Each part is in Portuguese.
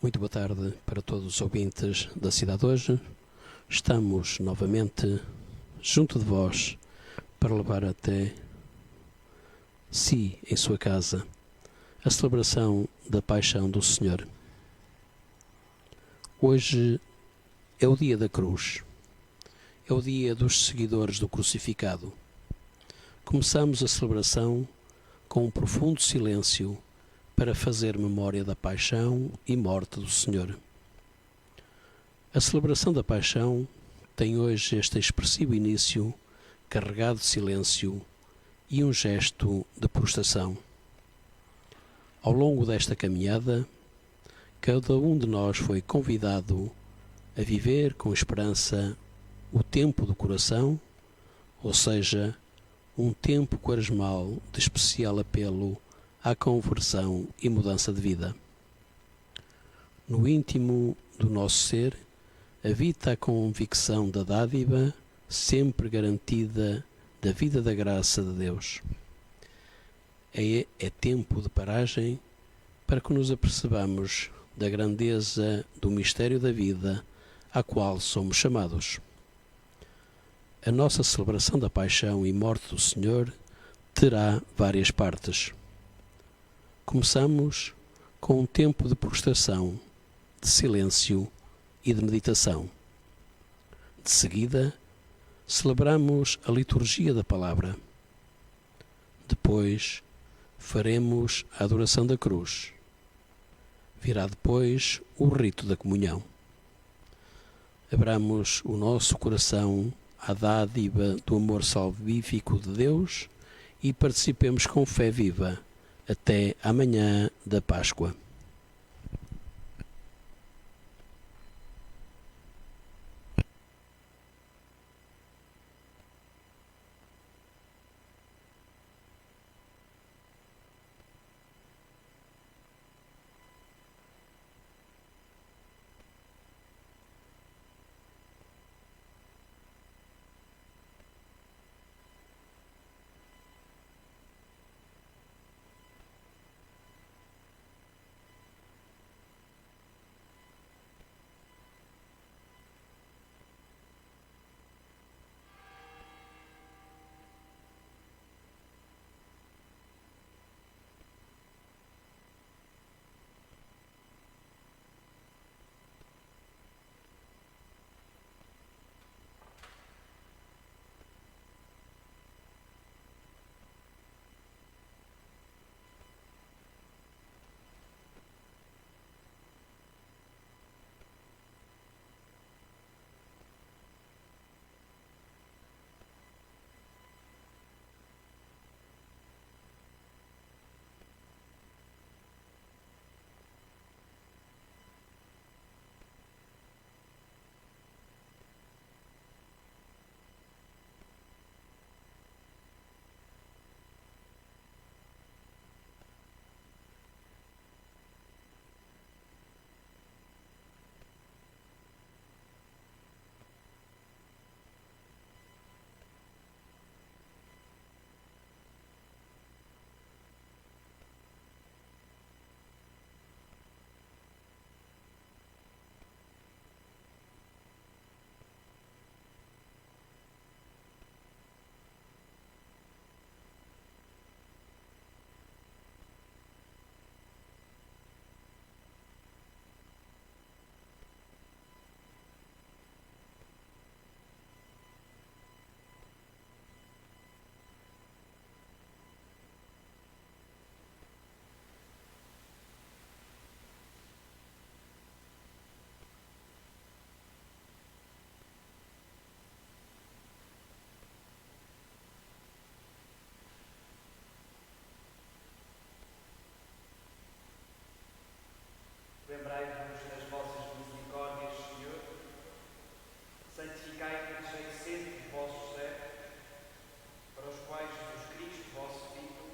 Muito boa tarde para todos os ouvintes da cidade hoje. Estamos novamente junto de vós para levar até si, em sua casa, a celebração da Paixão do Senhor. Hoje é o dia da cruz, é o dia dos seguidores do crucificado. Começamos a celebração com um profundo silêncio para fazer memória da paixão e morte do Senhor. A celebração da paixão tem hoje este expressivo início carregado de silêncio e um gesto de prostração. Ao longo desta caminhada, cada um de nós foi convidado a viver com esperança o tempo do coração, ou seja, um tempo quaresmal de especial apelo à conversão e mudança de vida. No íntimo do nosso ser, habita a convicção da dádiva sempre garantida da vida da graça de Deus. É tempo de paragem para que nos apercebamos da grandeza do mistério da vida a qual somos chamados. A nossa celebração da paixão e morte do Senhor terá várias partes. Começamos com um tempo de prostração, de silêncio e de meditação. De seguida, celebramos a liturgia da palavra. Depois, faremos a adoração da cruz. Virá depois o rito da comunhão. Abramos o nosso coração à dádiva do amor salvífico de Deus e participemos com fé viva até amanhã da Páscoa. Lembrai-vos das vossas misericórdias, Senhor. Santificai e deixei sempre o vosso servo, para os quais Jesus Cristo, vosso Filho,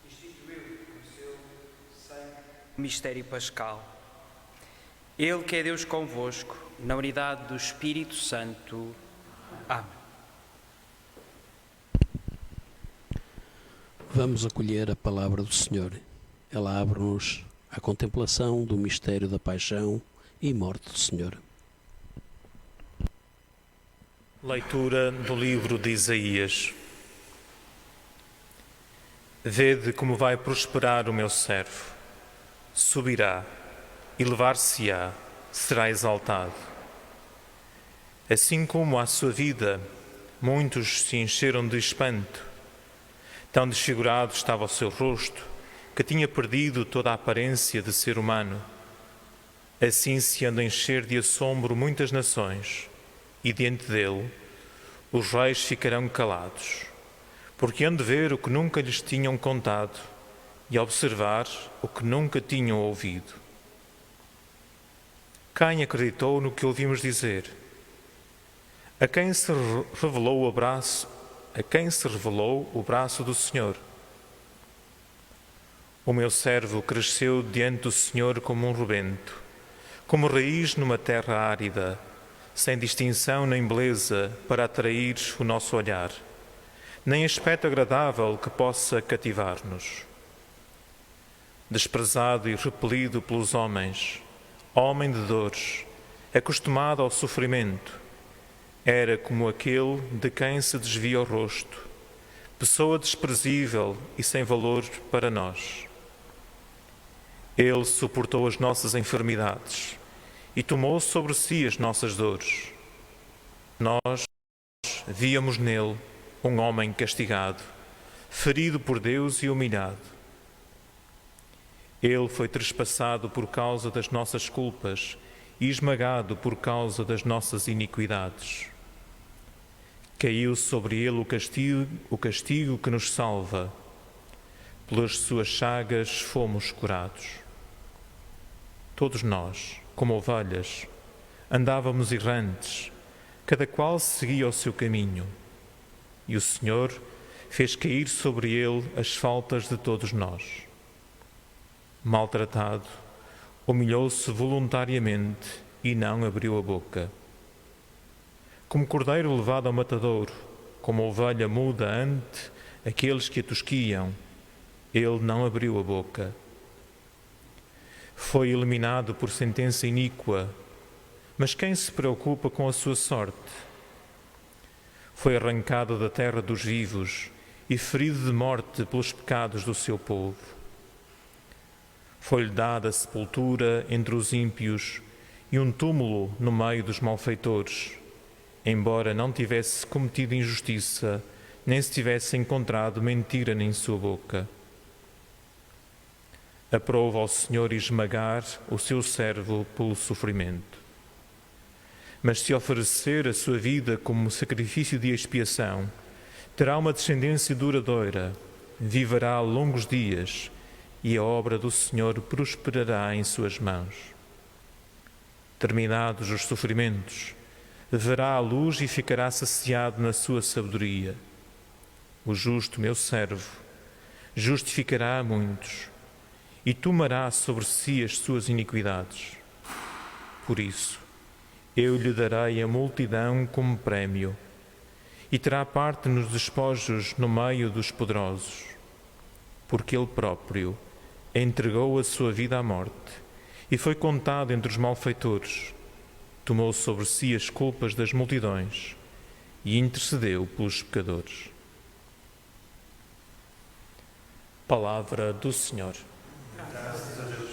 instituiu o seu sangue. Mistério pascal. Ele que é Deus convosco, na unidade do Espírito Santo. Amém. Vamos acolher a palavra do Senhor. Ela abre-nos à contemplação do mistério da paixão e morte do Senhor. Leitura do livro de Isaías. Vede como vai prosperar o meu servo. Subirá, elevar-se-á, será exaltado. Assim como à sua vida muitos se encheram de espanto, tão desfigurado estava o seu rosto, que tinha perdido toda a aparência de ser humano. Assim se andam a encher de assombro muitas nações, e diante dele os reis ficarão calados, porque hão de ver o que nunca lhes tinham contado e observar o que nunca tinham ouvido. Quem acreditou no que ouvimos dizer? A quem se revelou o braço do Senhor? O meu servo cresceu diante do Senhor como um rebento, como raiz numa terra árida, sem distinção nem beleza para atrair o nosso olhar, nem aspecto agradável que possa cativar-nos. Desprezado e repelido pelos homens, homem de dores, acostumado ao sofrimento, era como aquele de quem se desvia o rosto, pessoa desprezível e sem valor para nós. Ele suportou as nossas enfermidades e tomou sobre si as nossas dores. Nós víamos nele um homem castigado, ferido por Deus e humilhado. Ele foi trespassado por causa das nossas culpas e esmagado por causa das nossas iniquidades. Caiu sobre ele o castigo que nos salva. Pelas suas chagas fomos curados. Todos nós, como ovelhas, andávamos errantes, cada qual seguia o seu caminho. E o Senhor fez cair sobre ele as faltas de todos nós. Maltratado, humilhou-se voluntariamente e não abriu a boca. Como cordeiro levado ao matadouro, como ovelha muda ante aqueles que a tosquiam, ele não abriu a boca. Foi eliminado por sentença iníqua, mas quem se preocupa com a sua sorte? Foi arrancado da terra dos vivos e ferido de morte pelos pecados do seu povo. Foi-lhe dada a sepultura entre os ímpios e um túmulo no meio dos malfeitores, embora não tivesse cometido injustiça, nem se tivesse encontrado mentira em sua boca. Aprova ao Senhor esmagar o seu servo pelo sofrimento. Mas se oferecer a sua vida como sacrifício de expiação, terá uma descendência duradoura, viverá longos dias, e a obra do Senhor prosperará em suas mãos. Terminados os sofrimentos, verá a luz e ficará saciado na sua sabedoria. O justo, meu servo, justificará a muitos e tomará sobre si as suas iniquidades. Por isso, eu lhe darei a multidão como prémio e terá parte nos despojos no meio dos poderosos, porque ele próprio entregou a sua vida à morte e foi contado entre os malfeitores. Tomou sobre si as culpas das multidões e intercedeu pelos pecadores. Palavra do Senhor. Graças a Deus.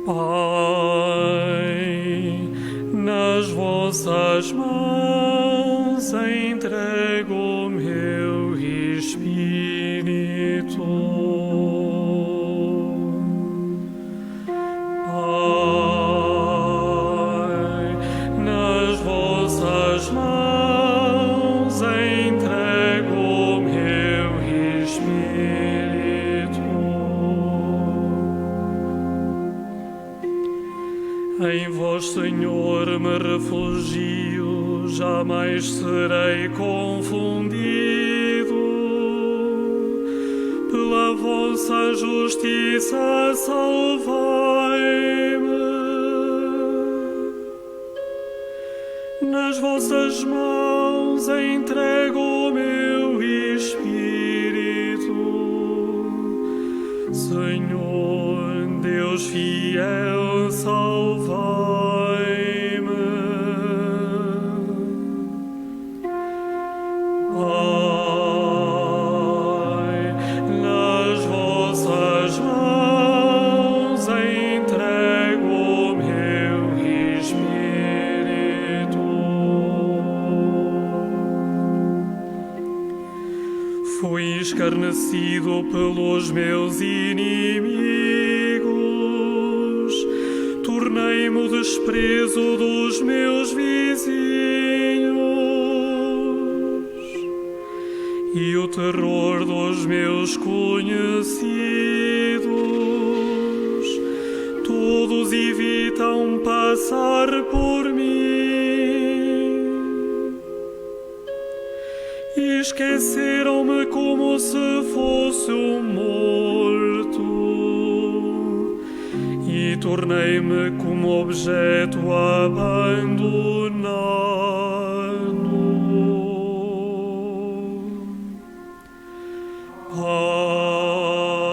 Pai, nas vossas mãos entrego o meu espírito. Pai, nas vossas mãos entrego o meu espírito. Em vós, Senhor, me refugio, jamais serei confundido. vossa justiça salvai-me. Nas vossas mãos entrego o meu espírito. Senhor, Deus fiel, salvai-me. Pai, nas vossas mãos entrego o meu espírito. Fui escarnecido pelos meus inimigos, tornei-me o desprezo dos meus vizinhos e o terror dos meus conhecidos. Todos evitam passar por mim e esqueceram-me como se fosse um morto, e tornei-me como objeto abandonado.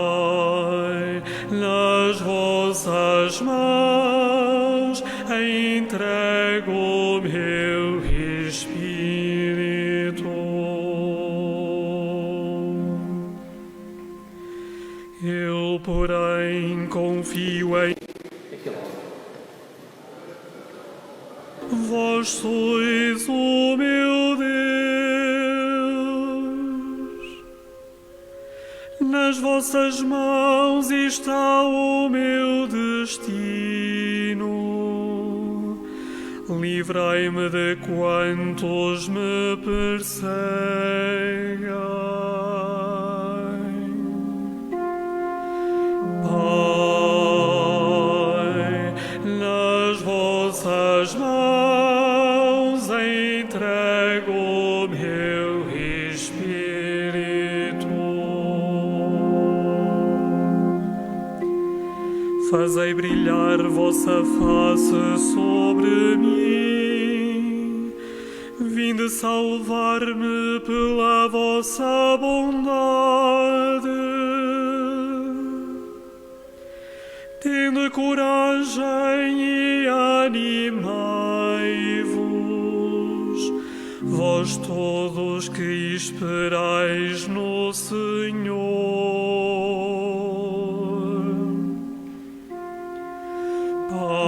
Pai, nas vossas mãos entrego o meu espírito. Eu, porém, confio em vós. Sois o meu Deus. Nas vossas mãos está o meu destino. Livrai-me de quantos me perseguem. Pai, nas vossas mãos entrego o meu espírito. Fazei brilhar vossa face sobre mim, vinde salvar-me pela vossa bondade. Tende coragem e animai-vos, vós todos que esperais no Senhor. Pai,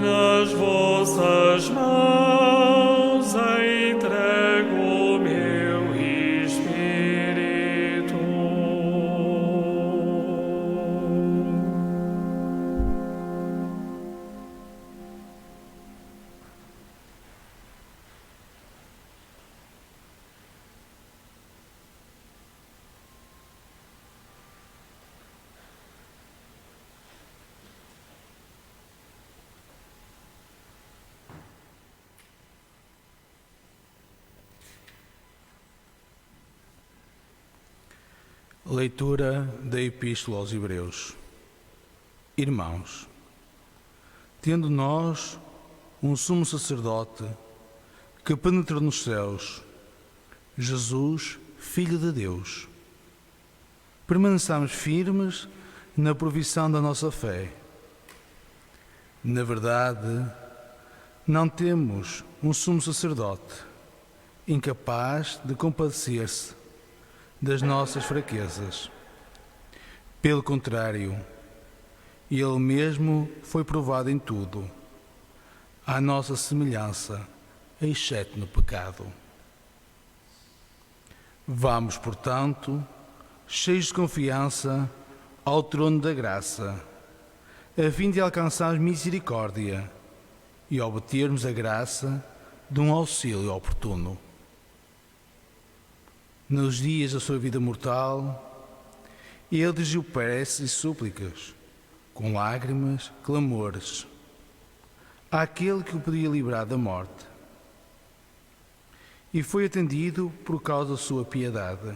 nas vossas mãos entrego o meu espírito. Leitura da Epístola aos Hebreus. Irmãos, tendo nós um sumo sacerdote que penetrou nos céus, Jesus, Filho de Deus, permaneçamos firmes na profissão da nossa fé. Na verdade, não temos um sumo sacerdote incapaz de compadecer-se das nossas fraquezas. Pelo contrário, Ele mesmo foi provado em tudo, à nossa semelhança, exceto no pecado. Vamos, portanto, cheios de confiança, ao trono da graça, a fim de alcançarmos misericórdia e obtermos a graça de um auxílio oportuno. Nos dias da sua vida mortal, ele dirigiu preces e súplicas, com lágrimas, clamores, àquele que o podia livrar da morte. E foi atendido por causa da sua piedade.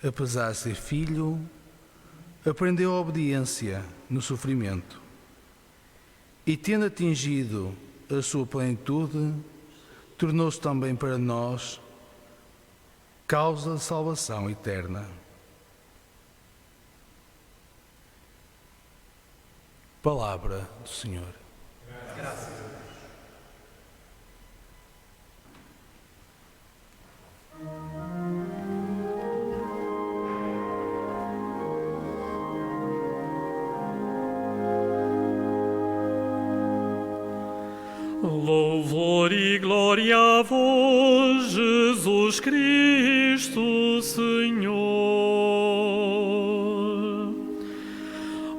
apesar de ser filho, aprendeu a obediência no sofrimento. E tendo atingido a sua plenitude, tornou-se também para nós causa de salvação eterna. Palavra do Senhor. Graças a Deus. Louvor e glória a vós, Jesus Cristo, Senhor.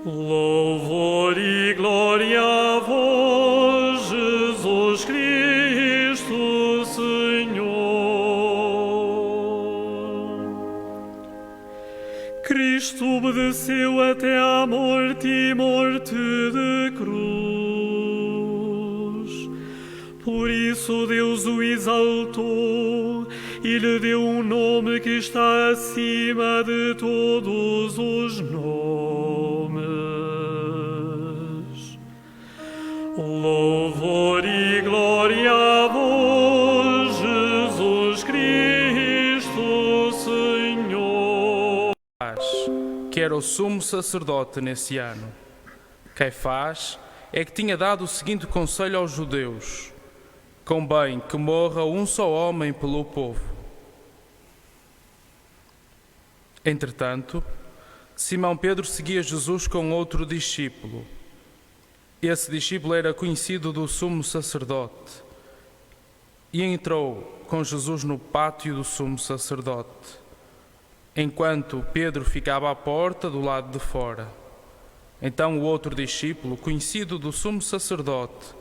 Louvor e glória a vós, Jesus Cristo, Senhor. Cristo obedeceu até à morte e morte de cruz. Por isso Deus o exaltou e lhe deu um nome que está acima de todos os nomes. Louvor e glória a vós, Jesus Cristo, Senhor. Que era o sumo sacerdote nesse ano. Caifás é que tinha dado o seguinte conselho aos judeus: convém que morra um só homem pelo povo. Entretanto, Simão Pedro seguia Jesus com outro discípulo. Esse discípulo era conhecido do sumo sacerdote e entrou com Jesus no pátio do sumo sacerdote, enquanto Pedro ficava à porta do lado de fora. Então o outro discípulo, conhecido do sumo sacerdote,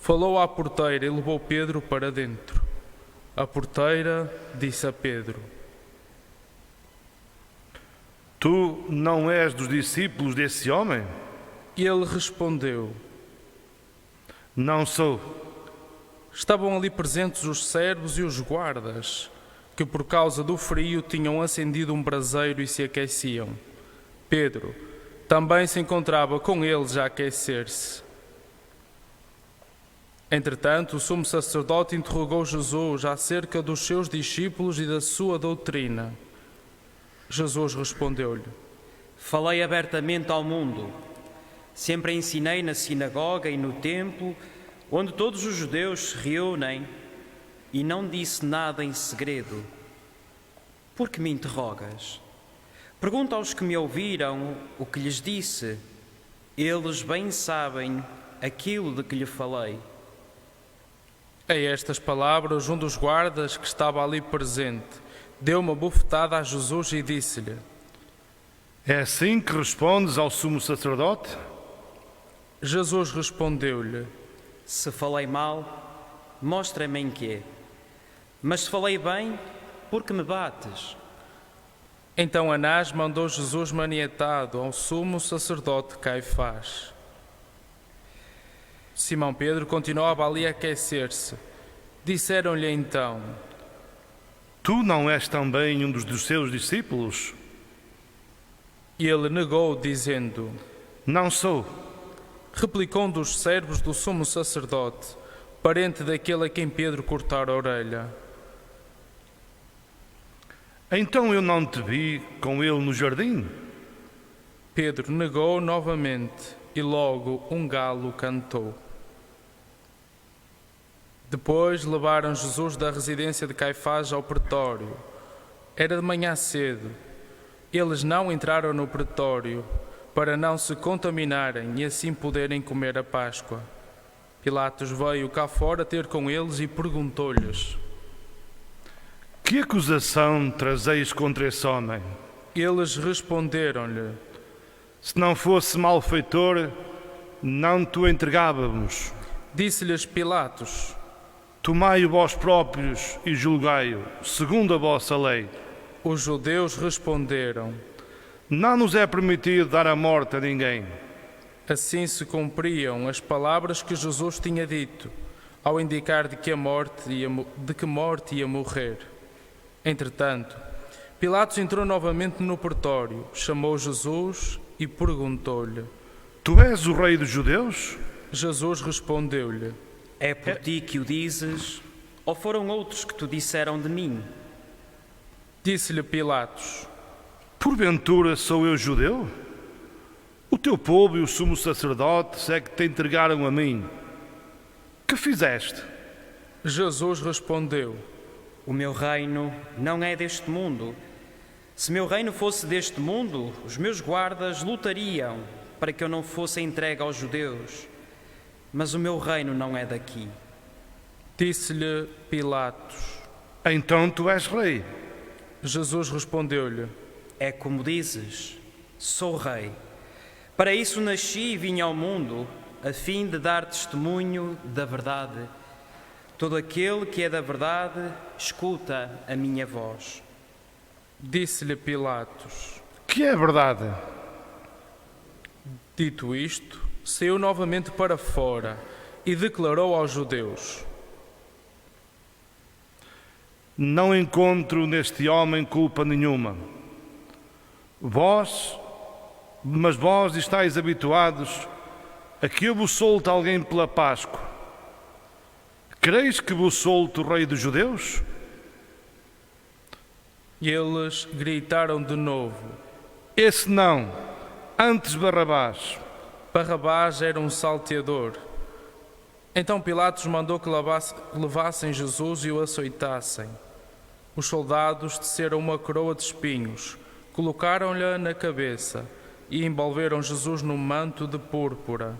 falou à porteira e levou Pedro para dentro. A porteira disse a Pedro: Tu não és dos discípulos desse homem? E ele respondeu: Não sou. Estavam ali presentes os servos e os guardas, que por causa do frio tinham acendido um braseiro e se aqueciam. Pedro também se encontrava com eles a aquecer-se. Entretanto, o sumo sacerdote interrogou Jesus acerca dos seus discípulos e da sua doutrina. Jesus respondeu-lhe: Falei abertamente ao mundo. Sempre ensinei na sinagoga e no templo, onde todos os judeus se reúnem, e não disse nada em segredo. Por que me interrogas? Pergunta aos que me ouviram o que lhes disse. Eles bem sabem aquilo de que lhe falei. A estas palavras, um dos guardas que estava ali presente deu uma bofetada a Jesus e disse-lhe: É assim que respondes ao sumo sacerdote? Jesus respondeu-lhe: Se falei mal, mostra-me em quê. Mas se falei bem, por que me bates? Então Anás mandou Jesus maniatado ao sumo sacerdote Caifás. Simão Pedro continuava ali a aquecer-se. Disseram-lhe então: Tu não és também um dos seus discípulos? E ele negou, dizendo: Não sou. Replicou um dos servos do sumo sacerdote, parente daquele a quem Pedro cortara a orelha: Então eu não te vi com ele no jardim? Pedro negou novamente e logo um galo cantou. Depois levaram Jesus da residência de Caifás ao pretório. Era de manhã cedo. Eles não entraram no pretório para não se contaminarem e assim poderem comer a Páscoa. Pilatos veio cá fora ter com eles e perguntou-lhes: Que acusação trazeis contra esse homem? Eles responderam-lhe: Se não fosse malfeitor, não te o entregávamos. Disse-lhes Pilatos: Tomai-o vós próprios e julgai-o, segundo a vossa lei. Os judeus responderam: Não nos é permitido dar a morte a ninguém. Assim se cumpriam as palavras que Jesus tinha dito, ao indicar de que morte ia morrer. Entretanto, Pilatos entrou novamente no pretório, chamou Jesus e perguntou-lhe: Tu és o rei dos judeus? Jesus respondeu-lhe: É por ti que o dizes, ou foram outros que te disseram de mim? Disse-lhe Pilatos: Porventura sou eu judeu? O teu povo e os sumos sacerdotes é que te entregaram a mim. Que fizeste? Jesus respondeu: O meu reino não é deste mundo. Se meu reino fosse deste mundo, os meus guardas lutariam para que eu não fosse entregue aos judeus. Mas o meu reino não é daqui. Disse-lhe Pilatos: Então tu és rei. Jesus respondeu-lhe: É como dizes, sou rei. Para isso nasci e vim ao mundo, a fim de dar testemunho da verdade. Todo aquele que é da verdade, escuta a minha voz. Disse-lhe Pilatos: Que é verdade? Dito isto, saiu novamente para fora e declarou aos judeus: Não encontro neste homem culpa nenhuma. Mas vós estáis habituados a que eu vos solte alguém pela Páscoa. Quereis que vos solte o rei dos judeus? E eles gritaram de novo. Esse não, antes Barrabás. Barrabás era um salteador. Então Pilatos mandou que levassem Jesus e o açoitassem. Os soldados teceram uma coroa de espinhos, colocaram-lhe na cabeça e envolveram Jesus num manto de púrpura.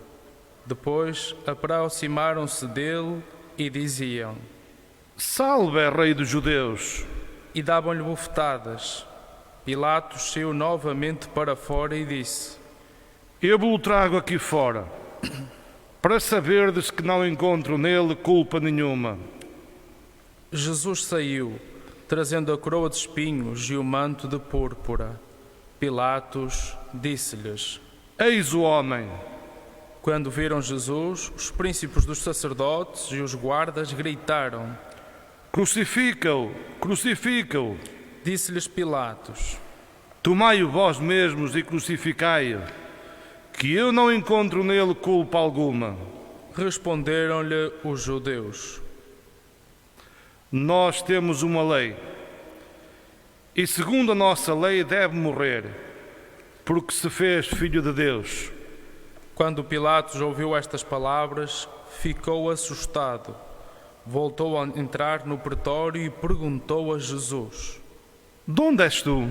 Depois aproximaram-se dele e diziam: Salve, rei dos judeus! E davam-lhe bofetadas. Pilatos saiu novamente para fora e disse: Eu vos trago aqui fora, para saberdes que não encontro nele culpa nenhuma. Jesus saiu, trazendo a coroa de espinhos e o manto de púrpura. Pilatos disse-lhes: Eis o homem. Quando viram Jesus, os príncipes dos sacerdotes e os guardas gritaram: Crucifica-o, crucifica-o. Disse-lhes Pilatos: Tomai-o vós mesmos e crucificai-o, que eu não encontro nele culpa alguma. Responderam-lhe os judeus: Nós temos uma lei, e segundo a nossa lei deve morrer, porque se fez filho de Deus. Quando Pilatos ouviu estas palavras, ficou assustado. Voltou a entrar no pretório e perguntou a Jesus: De onde és tu?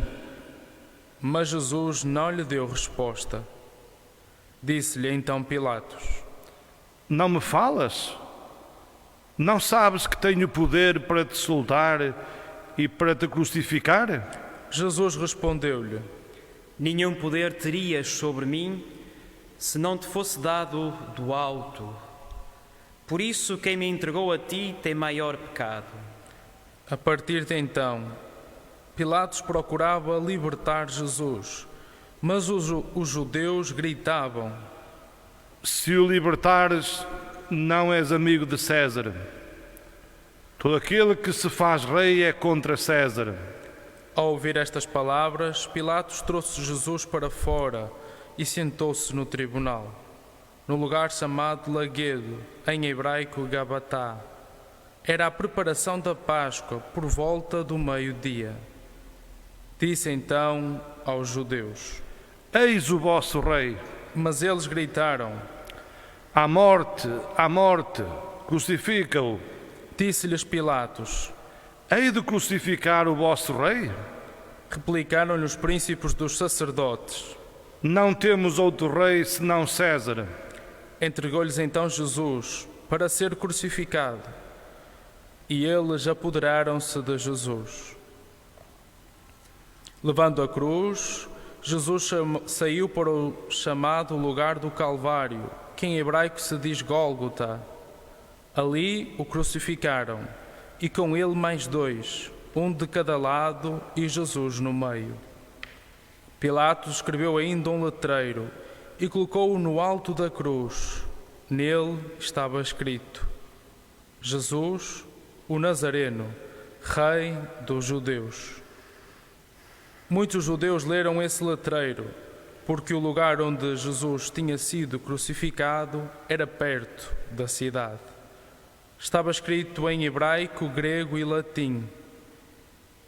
Mas Jesus não lhe deu resposta. Disse-lhe então Pilatos: Não me falas? Não sabes que tenho poder para te soltar e para te crucificar? Jesus respondeu-lhe: Nenhum poder terias sobre mim se não te fosse dado do alto. Por isso, quem me entregou a ti tem maior pecado. A partir de então, Pilatos procurava libertar Jesus, mas os judeus gritavam: Se o libertares, não és amigo de César. Todo aquele que se faz rei é contra César. Ao ouvir estas palavras, Pilatos trouxe Jesus para fora e sentou-se no tribunal, no lugar chamado Laguedo, em hebraico Gabatá. Era a preparação da Páscoa, por volta do meio-dia. Disse então aos judeus: Eis o vosso rei. Mas eles gritaram: À morte, crucifica-o. Disse-lhes Pilatos: Hei de crucificar o vosso rei? Replicaram-lhe os príncipes dos sacerdotes: Não temos outro rei senão César. Entregou-lhes então Jesus para ser crucificado, e eles apoderaram-se de Jesus. Levando a cruz, Jesus saiu para o chamado lugar do Calvário, que em hebraico se diz Gólgota. Ali o crucificaram, e com ele mais dois, um de cada lado e Jesus no meio. Pilatos escreveu ainda um letreiro e colocou-o no alto da cruz. Nele estava escrito: Jesus, o Nazareno, Rei dos Judeus. Muitos judeus leram esse letreiro, porque o lugar onde Jesus tinha sido crucificado era perto da cidade. Estava escrito em hebraico, grego e latim.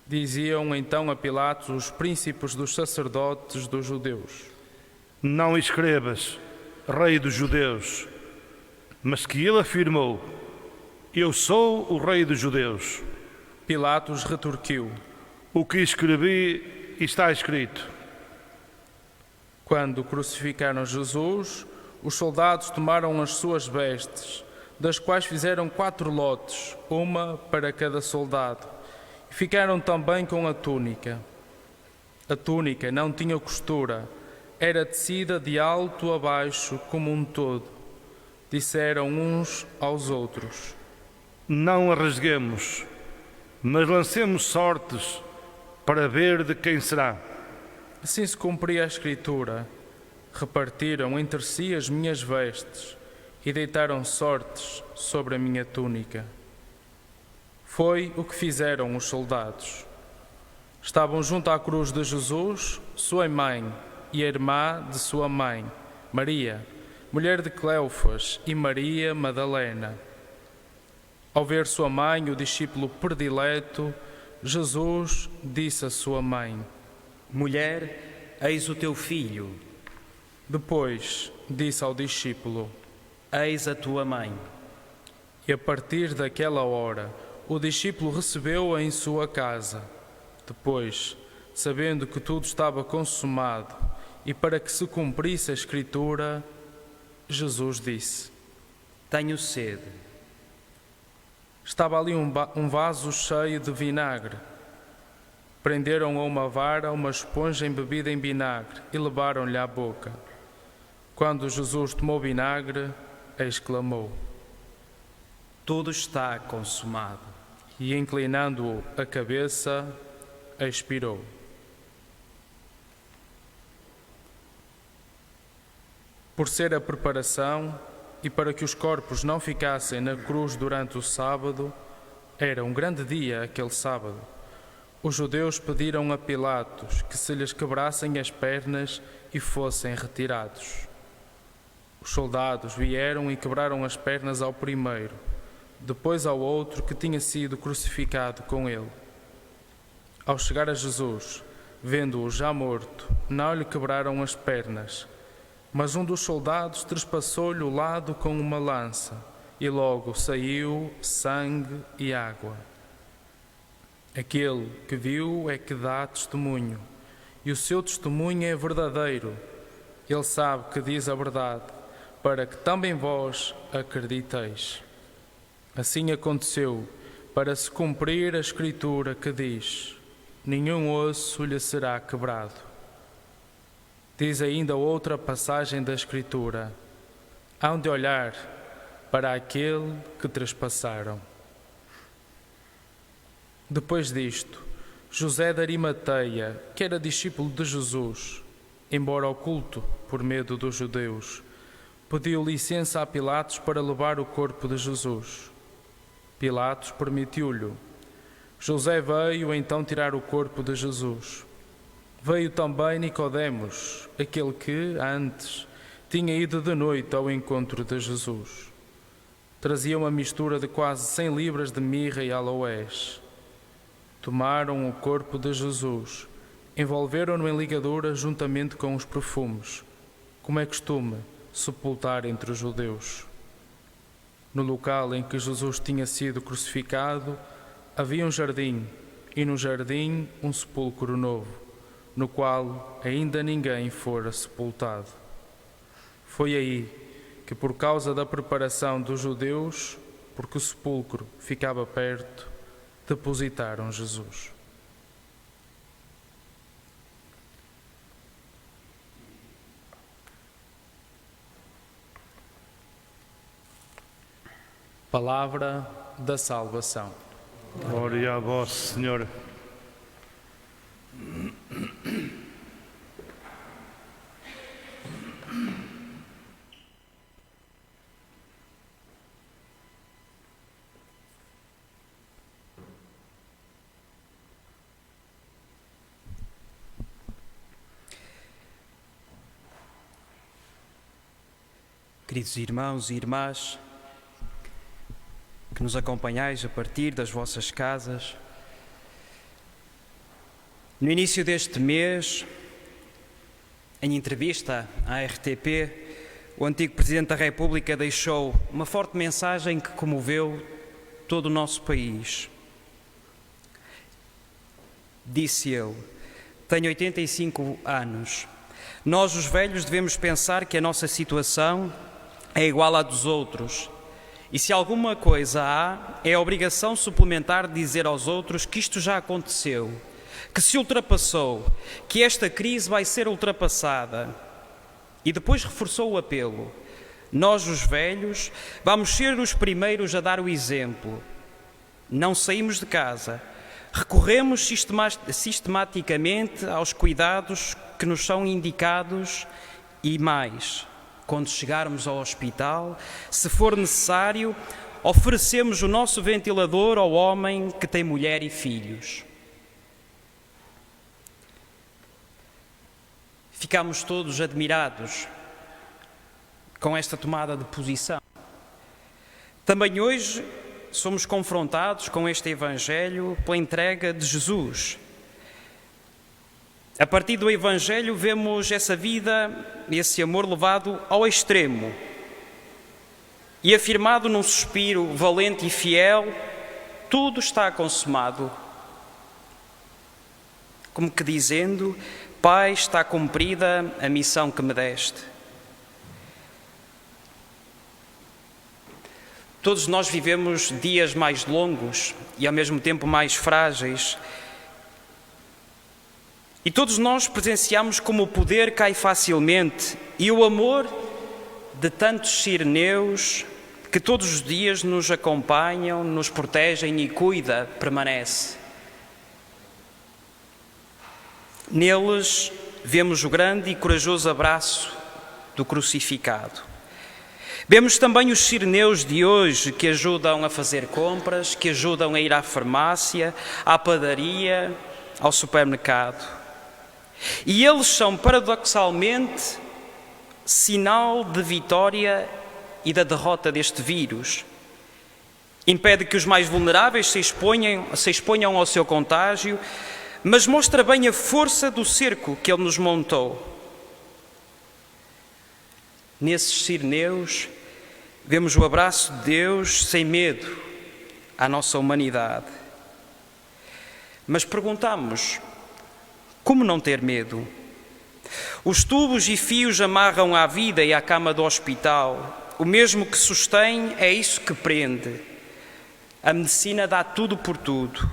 Diziam então a Pilatos os príncipes dos sacerdotes dos judeus: Não escrevas, Rei dos Judeus, mas que ele afirmou: Eu sou o Rei dos Judeus. Pilatos retorquiu: O que escrevi está escrito. Quando crucificaram Jesus, os soldados tomaram as suas vestes, das quais fizeram 4 lotes, uma para cada soldado, e ficaram também com a túnica. A túnica não tinha costura, era tecida de alto a baixo como um todo. Disseram uns aos outros: Não a rasguemos, mas lancemos sortes para ver de quem será. Assim se cumpria a Escritura. Repartiram entre si as minhas vestes e deitaram sortes sobre a minha túnica. Foi o que fizeram os soldados. Estavam junto à cruz de Jesus sua mãe e a irmã de sua mãe, Maria, mulher de Cleofas, e Maria Madalena. Ao ver sua mãe, o discípulo predileto, Jesus disse à sua mãe: Mulher, eis o teu filho. Depois disse ao discípulo: Eis a tua mãe. E a partir daquela hora, o discípulo recebeu-a em sua casa. Depois, sabendo que tudo estava consumado e para que se cumprisse a Escritura, Jesus disse: Tenho sede. Estava ali um vaso cheio de vinagre. Prenderam a uma vara uma esponja embebida em vinagre e levaram-lhe à boca. Quando Jesus tomou vinagre, exclamou: Tudo está consumado. E inclinando a cabeça, expirou. Por ser a preparação e para que os corpos não ficassem na cruz durante o sábado, era um grande dia aquele sábado. Os judeus pediram a Pilatos que se lhes quebrassem as pernas e fossem retirados. Os soldados vieram e quebraram as pernas ao primeiro, depois ao outro que tinha sido crucificado com ele. Ao chegar a Jesus, vendo-o já morto, não lhe quebraram as pernas, mas um dos soldados trespassou-lhe o lado com uma lança, e logo saiu sangue e água. Aquele que viu é que dá testemunho, e o seu testemunho é verdadeiro. Ele sabe que diz a verdade, para que também vós acrediteis. Assim aconteceu, para se cumprir a Escritura que diz: nenhum osso lhe será quebrado. Diz ainda outra passagem da Escritura: hão de olhar para aquele que trespassaram. Depois disto, José de Arimateia, que era discípulo de Jesus, embora oculto por medo dos judeus, pediu licença a Pilatos para levar o corpo de Jesus. Pilatos permitiu-lhe. José veio então tirar o corpo de Jesus. Veio também Nicodemos, aquele que, antes, tinha ido de noite ao encontro de Jesus. Trazia uma mistura de quase 100 libras de mirra e aloés. Tomaram o corpo de Jesus, envolveram-no em ligaduras juntamente com os perfumes, como é costume sepultar entre os judeus. No local em que Jesus tinha sido crucificado, havia um jardim, e no jardim um sepulcro novo, no qual ainda ninguém fora sepultado. Foi aí que, por causa da preparação dos judeus, porque o sepulcro ficava perto, depositaram Jesus. Palavra da salvação. Glória a vós, Senhor. queridos irmãos e irmãs, que nos acompanhais a partir das vossas casas. No início deste mês, em entrevista à RTP, o antigo Presidente da República deixou uma forte mensagem que comoveu todo o nosso país. Disse ele: tenho 85 anos. Nós, os velhos, devemos pensar que a nossa situação é igual à dos outros. E se alguma coisa há, é a obrigação suplementar de dizer aos outros que isto já aconteceu, que se ultrapassou, que esta crise vai ser ultrapassada. E depois reforçou o apelo: nós, os velhos, vamos ser os primeiros a dar o exemplo. Não saímos de casa, recorremos sistematicamente aos cuidados que nos são indicados e mais, quando chegarmos ao hospital, se for necessário, oferecemos o nosso ventilador ao homem que tem mulher e filhos. Ficámos todos admirados com esta tomada de posição. Também hoje somos confrontados com este Evangelho pela entrega de Jesus. A partir do Evangelho vemos essa vida, esse amor levado ao extremo e afirmado num suspiro valente e fiel: tudo está consumado. Como que dizendo: Pai, está cumprida a missão que me deste. Todos nós vivemos dias mais longos e ao mesmo tempo mais frágeis. E todos nós presenciamos como o poder cai facilmente e o amor de tantos sireneus que todos os dias nos acompanham, nos protegem e cuida, permanece. Neles vemos o grande e corajoso abraço do crucificado. Vemos também os sireneus de hoje que ajudam a fazer compras, que ajudam a ir à farmácia, à padaria, ao supermercado. E eles são, paradoxalmente, sinal de vitória e da derrota deste vírus. Impede que os mais vulneráveis se exponham ao seu contágio, mas mostra bem a força do cerco que ele nos montou. Nesses sireneus, vemos o abraço de Deus sem medo à nossa humanidade. Mas perguntamos: como não ter medo? Os tubos e fios amarram à vida e à cama do hospital. O mesmo que sustém é isso que prende. A medicina dá tudo por tudo,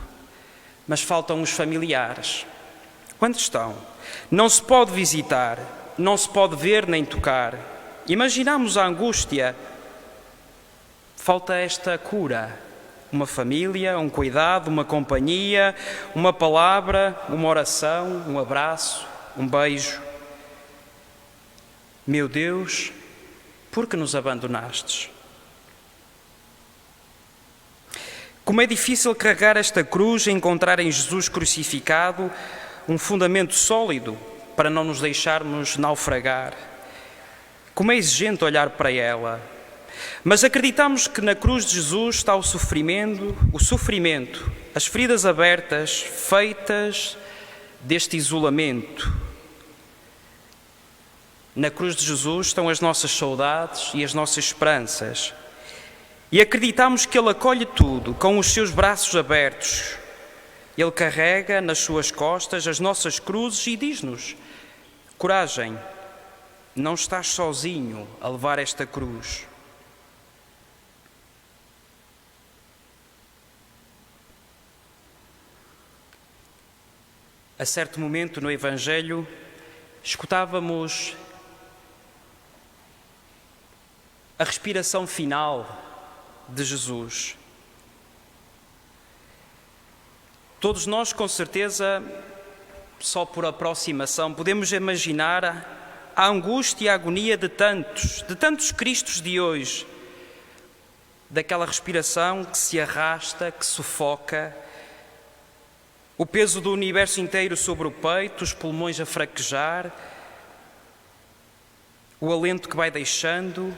mas faltam os familiares. Onde estão? Não se pode visitar, não se pode ver nem tocar. Imaginamos a angústia. Falta esta cura. Uma família, um cuidado, uma companhia, uma palavra, uma oração, um abraço, um beijo. Meu Deus, por que nos abandonastes? Como é difícil carregar esta cruz e encontrar em Jesus crucificado um fundamento sólido para não nos deixarmos naufragar. Como é exigente olhar para ela. Mas acreditamos que na cruz de Jesus está o sofrimento, as feridas abertas, feitas deste isolamento. Na cruz de Jesus estão as nossas saudades e as nossas esperanças. E acreditamos que Ele acolhe tudo com os seus braços abertos. Ele carrega nas suas costas as nossas cruzes e diz-nos: coragem, não estás sozinho a levar esta cruz. A certo momento no Evangelho, escutávamos a respiração final de Jesus. Todos nós, com certeza, só por aproximação, podemos imaginar a angústia e a agonia de tantos Cristos de hoje, daquela respiração que se arrasta, que sufoca, o peso do universo inteiro sobre o peito, os pulmões a fraquejar, o alento que vai deixando,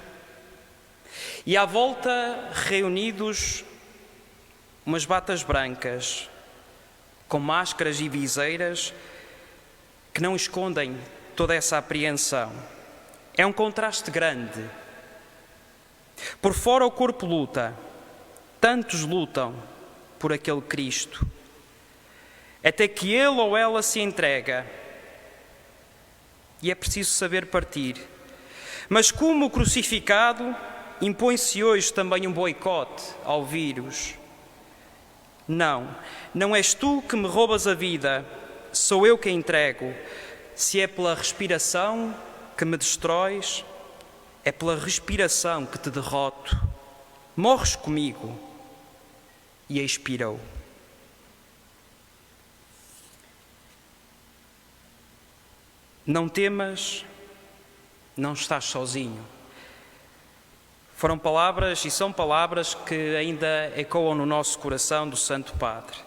E à volta, reunidos, umas batas brancas, com máscaras e viseiras que não escondem toda essa apreensão. É um contraste grande. Por fora o corpo luta, tantos lutam por aquele Cristo, até que ele ou ela se entrega. E é preciso saber partir. Mas como o crucificado, impõe-se hoje também um boicote ao vírus. Não és tu que me roubas a vida, sou eu que a entrego. Se é pela respiração que me destróis, é pela respiração que te derroto. Morres comigo. E expirou. Não temas, não estás sozinho. Foram palavras e são palavras que ainda ecoam no nosso coração do Santo Padre.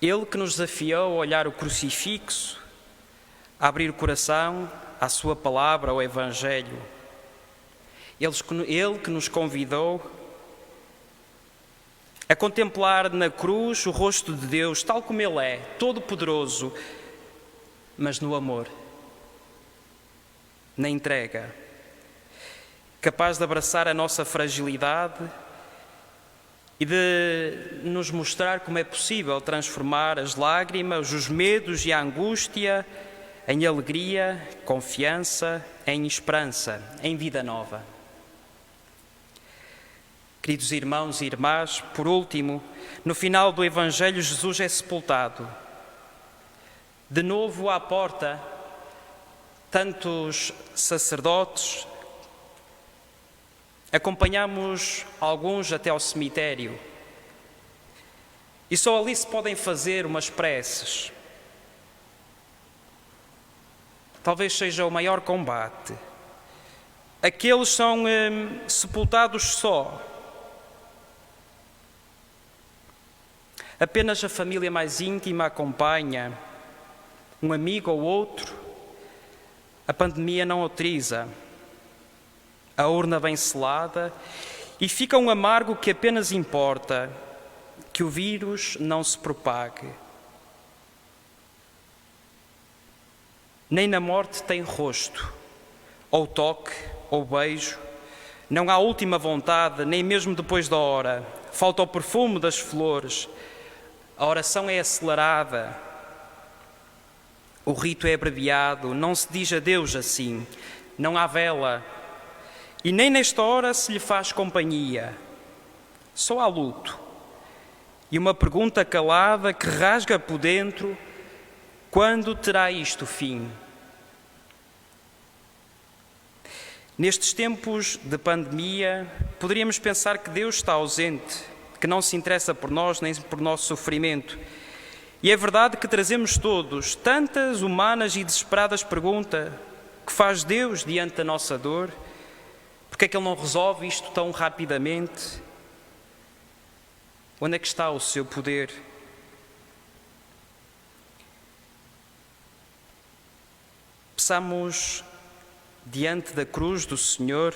Ele que nos desafiou a olhar o crucifixo, a abrir o coração à sua palavra, ao Evangelho. Ele que nos convidou a contemplar na cruz o rosto de Deus, tal como Ele é, todo-poderoso, mas no amor, na entrega, capaz de abraçar a nossa fragilidade e de nos mostrar como é possível transformar as lágrimas, os medos e a angústia em alegria, confiança, em esperança, em vida nova. Queridos irmãos e irmãs, por último, no final do Evangelho, Jesus é sepultado. De novo à porta, tantos sacerdotes, acompanhamos alguns até ao cemitério. E só ali se podem fazer umas preces. Talvez seja o maior combate. Aqueles são sepultados só. Apenas a família mais íntima acompanha, um amigo ou outro. A pandemia não autoriza. A urna vem selada e fica um amargo que apenas importa que o vírus não se propague. Nem na morte tem rosto, ou toque, ou beijo. Não há última vontade, nem mesmo depois da hora. Falta o perfume das flores. A oração é acelerada. O rito é abreviado. Não se diz adeus assim. Não há vela. E nem nesta hora se lhe faz companhia. Só há luto. E uma pergunta calada que rasga por dentro: quando terá isto fim? Nestes tempos de pandemia, poderíamos pensar que Deus está ausente, que não se interessa por nós nem por nosso sofrimento. E é verdade que trazemos todos tantas humanas e desesperadas perguntas: que faz Deus diante da nossa dor? Porque é que Ele não resolve isto tão rapidamente? Onde é que está o seu poder? Peçamos diante da cruz do Senhor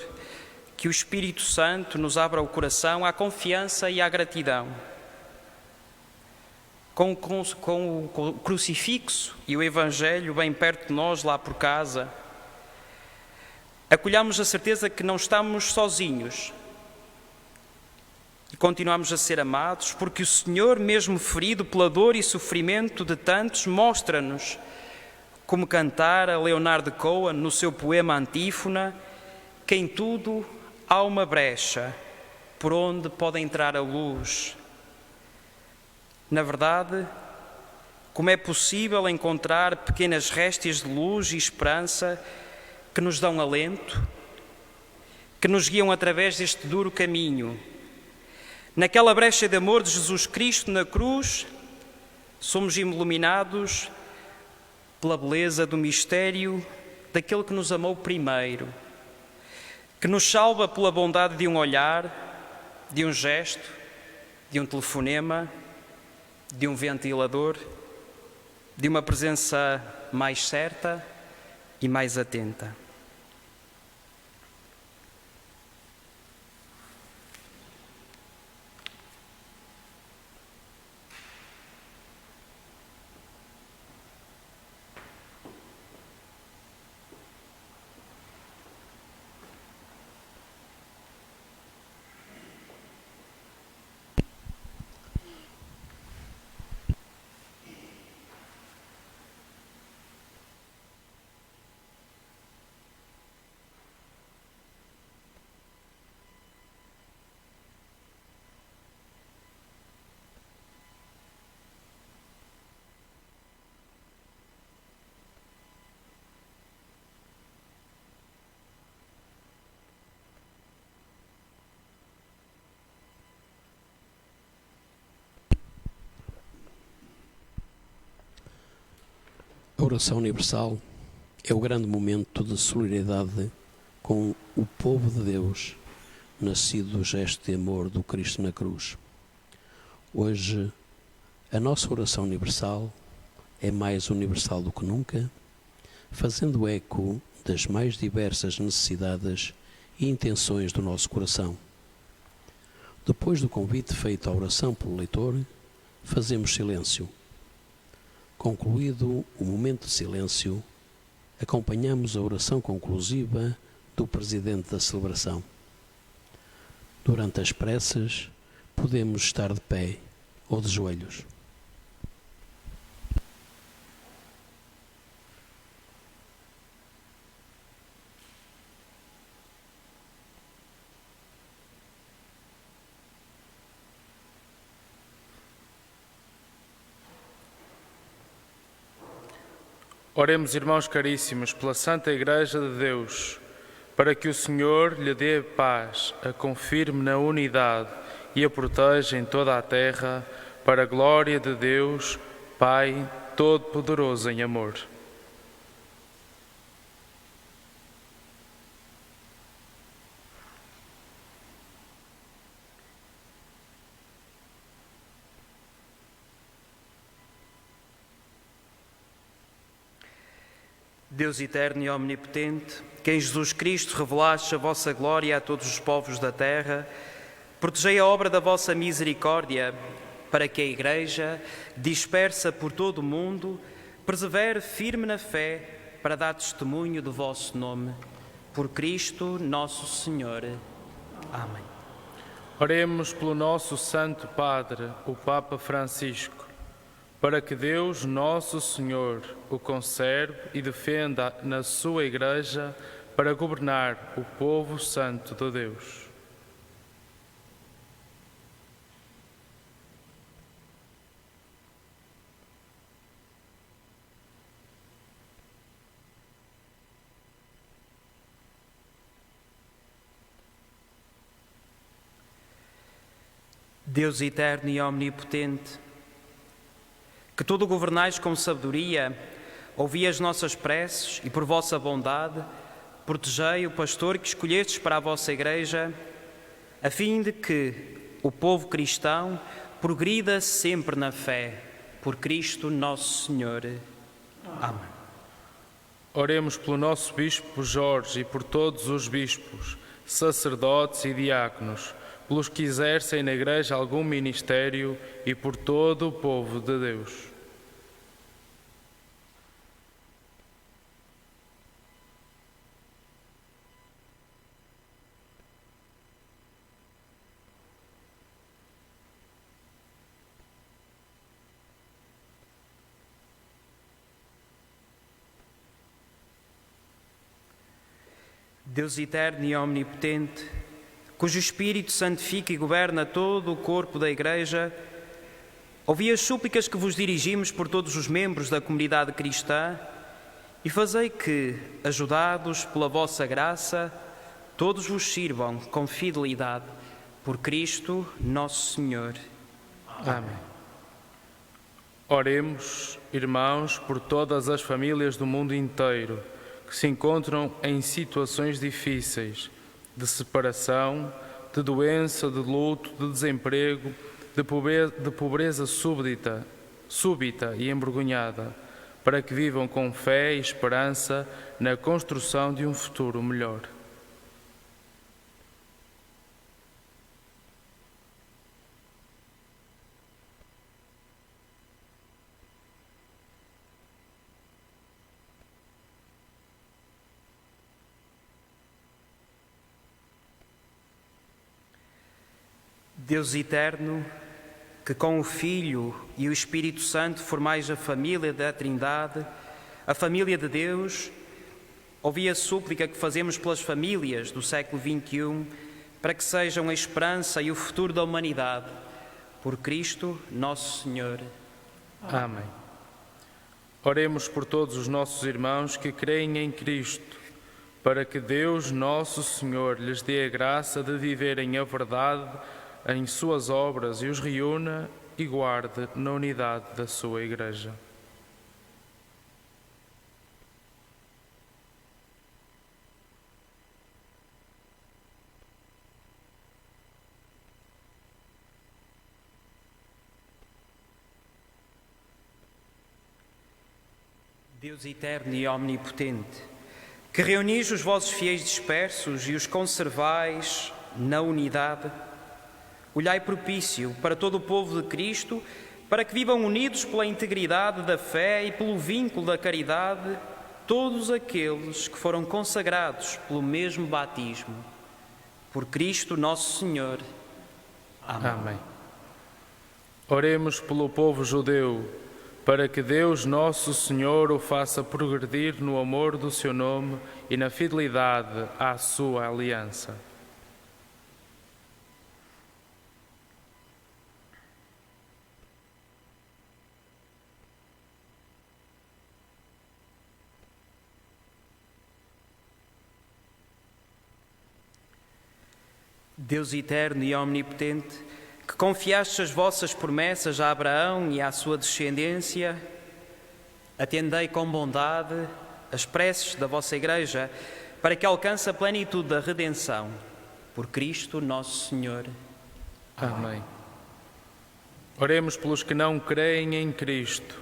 que o Espírito Santo nos abra o coração à confiança e à gratidão. Com o crucifixo e o Evangelho bem perto de nós, lá por casa, acolhamos a certeza que não estamos sozinhos e continuamos a ser amados, porque o Senhor, mesmo ferido pela dor e sofrimento de tantos, mostra-nos, como cantara Leonardo Cohen no seu poema Antífona, que em tudo há uma brecha por onde pode entrar a luz. Na verdade, como é possível encontrar pequenas réstias de luz e esperança que nos dão alento, que nos guiam através deste duro caminho? Naquela brecha de amor de Jesus Cristo na cruz, somos iluminados pela beleza do mistério daquele que nos amou primeiro, que nos salva pela bondade de um olhar, de um gesto, de um telefonema, de um ventilador, de uma presença mais certa e mais atenta. A oração universal é o grande momento de solidariedade com o povo de Deus, nascido do gesto de amor do Cristo na cruz. Hoje, a nossa oração universal é mais universal do que nunca, fazendo eco das mais diversas necessidades e intenções do nosso coração. Depois do convite feito à oração pelo leitor, fazemos silêncio. Concluído o momento de silêncio, acompanhamos a oração conclusiva do presidente da celebração. Durante as preces, podemos estar de pé ou de joelhos. Oremos, irmãos caríssimos, pela Santa Igreja de Deus, para que o Senhor lhe dê paz, a confirme na unidade e a proteja em toda a terra, para a glória de Deus, Pai Todo-Poderoso em amor. Deus eterno e omnipotente, que em Jesus Cristo revelastes a vossa glória a todos os povos da terra, protegei a obra da vossa misericórdia, para que a Igreja, dispersa por todo o mundo, persevere firme na fé para dar testemunho do vosso nome. Por Cristo nosso Senhor. Amém. Oremos pelo nosso Santo Padre, o Papa Francisco, para que Deus, nosso Senhor, o conserve e defenda na sua Igreja para governar o povo santo de Deus. Deus eterno e omnipotente, que tudo governais com sabedoria, ouvi as nossas preces e, por vossa bondade, protegei o pastor que escolhestes para a vossa Igreja, a fim de que o povo cristão progrida sempre na fé. Por Cristo nosso Senhor. Amém. Oremos pelo nosso Bispo Jorge e por todos os bispos, sacerdotes e diáconos, pelos que exercem na Igreja algum ministério e por todo o povo de Deus. Deus eterno e omnipotente, cujo Espírito santifica e governa todo o corpo da Igreja, ouvi as súplicas que vos dirigimos por todos os membros da comunidade cristã e fazei que, ajudados pela vossa graça, todos vos sirvam com fidelidade. Por Cristo nosso Senhor. Amém. Oremos, irmãos, por todas as famílias do mundo inteiro que se encontram em situações difíceis, de separação, de doença, de luto, de desemprego, de pobreza súbita e envergonhada, para que vivam com fé e esperança na construção de um futuro melhor. Deus eterno, que com o Filho e o Espírito Santo formais a família da Trindade, a família de Deus, ouvi a súplica que fazemos pelas famílias do século XXI, para que sejam a esperança e o futuro da humanidade. Por Cristo nosso Senhor. Amém. Oremos por todos os nossos irmãos que creem em Cristo, para que Deus, nosso Senhor, lhes dê a graça de viverem a verdade em suas obras e os reúna e guarde na unidade da sua Igreja. Deus eterno e omnipotente, que reunis os vossos fiéis dispersos e os conservais na unidade, olhai propício para todo o povo de Cristo, para que vivam unidos pela integridade da fé e pelo vínculo da caridade, todos aqueles que foram consagrados pelo mesmo batismo. Por Cristo nosso Senhor. Amém. Amém. Oremos pelo povo judeu, para que Deus nosso Senhor o faça progredir no amor do seu nome e na fidelidade à sua aliança. Deus eterno e omnipotente, que confiastes as vossas promessas a Abraão e à sua descendência, atendei com bondade as preces da vossa Igreja, para que alcance a plenitude da redenção. Por Cristo nosso Senhor. Amém. Oremos pelos que não creem em Cristo,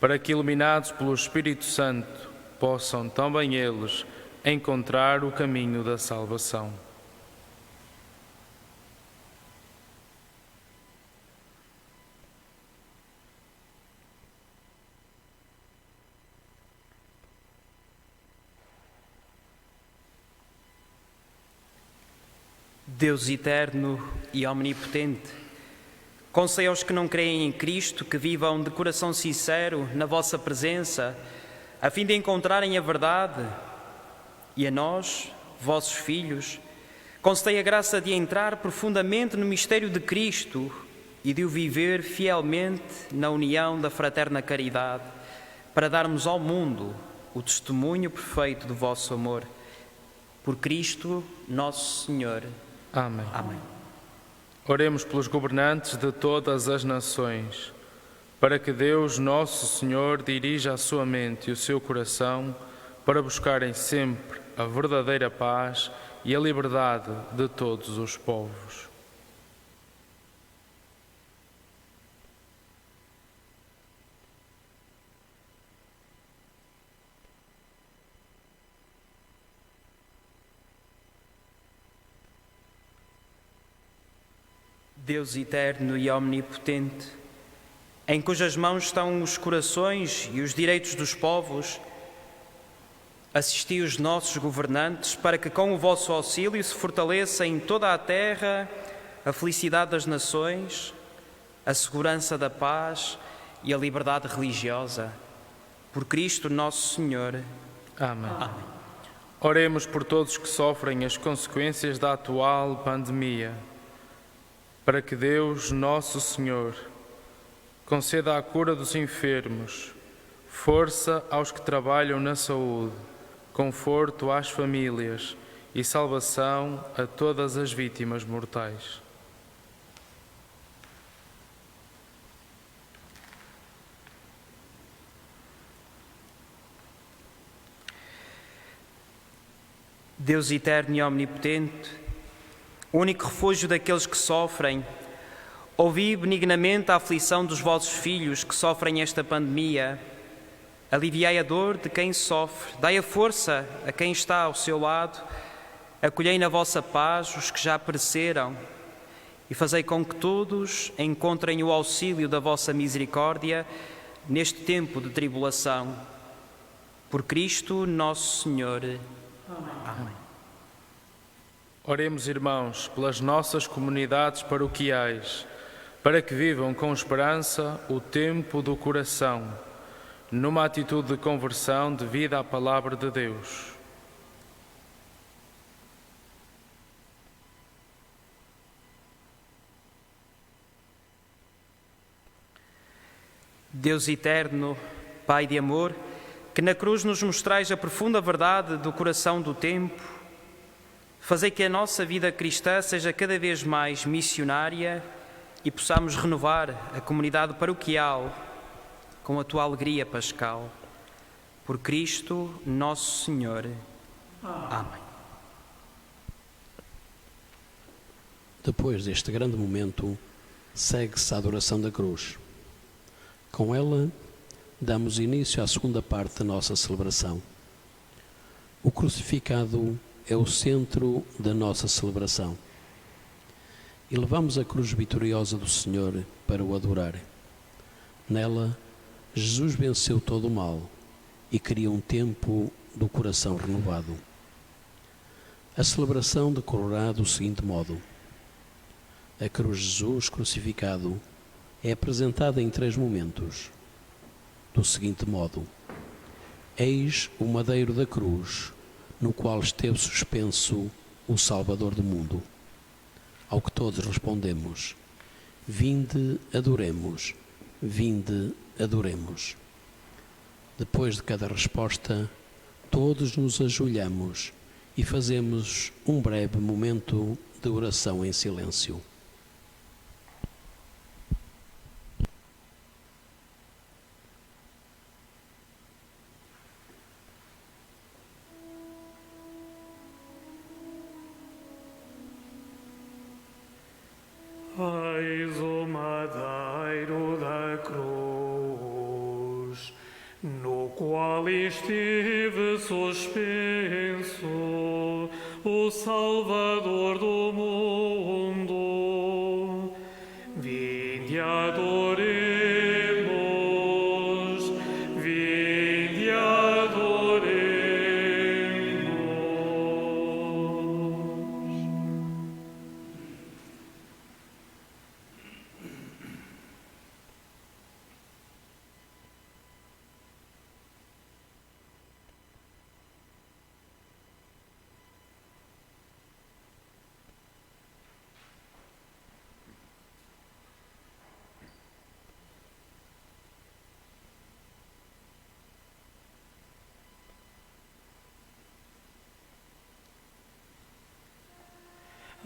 para que, iluminados pelo Espírito Santo, possam também eles encontrar o caminho da salvação. Deus eterno e omnipotente, concedei aos que não creem em Cristo que vivam de coração sincero na vossa presença, a fim de encontrarem a verdade, e a nós, vossos filhos, concedei a graça de entrar profundamente no mistério de Cristo e de o viver fielmente na união da fraterna caridade, para darmos ao mundo o testemunho perfeito do vosso amor. Por Cristo nosso Senhor. Amém. Amém. Oremos pelos governantes de todas as nações, para que Deus, nosso Senhor, dirija a sua mente e o seu coração para buscarem sempre a verdadeira paz e a liberdade de todos os povos. Deus eterno e omnipotente, em cujas mãos estão os corações e os direitos dos povos, assisti os nossos governantes para que com o vosso auxílio se fortaleça em toda a terra a felicidade das nações, a segurança da paz e a liberdade religiosa. Por Cristo nosso Senhor. Amém. Amém. Oremos por todos que sofrem as consequências da atual pandemia, para que Deus, nosso Senhor, conceda a cura dos enfermos, força aos que trabalham na saúde, conforto às famílias e salvação a todas as vítimas mortais. Deus eterno e omnipotente, único refúgio daqueles que sofrem, ouvi benignamente a aflição dos vossos filhos que sofrem esta pandemia. Aliviai a dor de quem sofre, dai a força a quem está ao seu lado, acolhei na vossa paz os que já pereceram e fazei com que todos encontrem o auxílio da vossa misericórdia neste tempo de tribulação. Por Cristo nosso Senhor. Amém. Oremos, irmãos, pelas nossas comunidades paroquiais, para que vivam com esperança o tempo do coração, numa atitude de conversão devida à palavra de Deus. Deus eterno, Pai de amor, que na cruz nos mostrais a profunda verdade do coração do tempo, fazei que a nossa vida cristã seja cada vez mais missionária e possamos renovar a comunidade paroquial com a tua alegria pascal. Por Cristo nosso Senhor. Amém. Depois deste grande momento, segue-se a adoração da cruz. Com ela, damos início à segunda parte da nossa celebração. O crucificado é o centro da nossa celebração. E levamos a cruz vitoriosa do Senhor para o adorar. Nela, Jesus venceu todo o mal e cria um tempo do coração renovado. A celebração decorrerá do seguinte modo: a cruz de Jesus crucificado é apresentada em 3 momentos. Do seguinte modo: eis o madeiro da cruz, no qual esteve suspenso o Salvador do mundo. Ao que todos respondemos: vinde, adoremos, vinde, adoremos. Depois de cada resposta, todos nos ajoelhamos e fazemos um breve momento de oração em silêncio. Eis o madeiro da cruz, no qual esteve suspenso o Salvador do mundo. Vinde, adoremos, vinde, adoremos.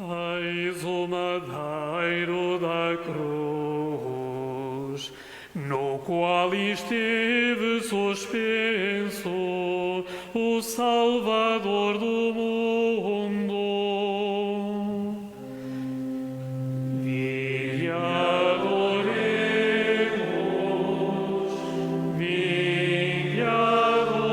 Eis o madeiro da cruz, no qual esteve suspenso o Salvador do mundo. Vinde, adoremos, vinde, adoremos.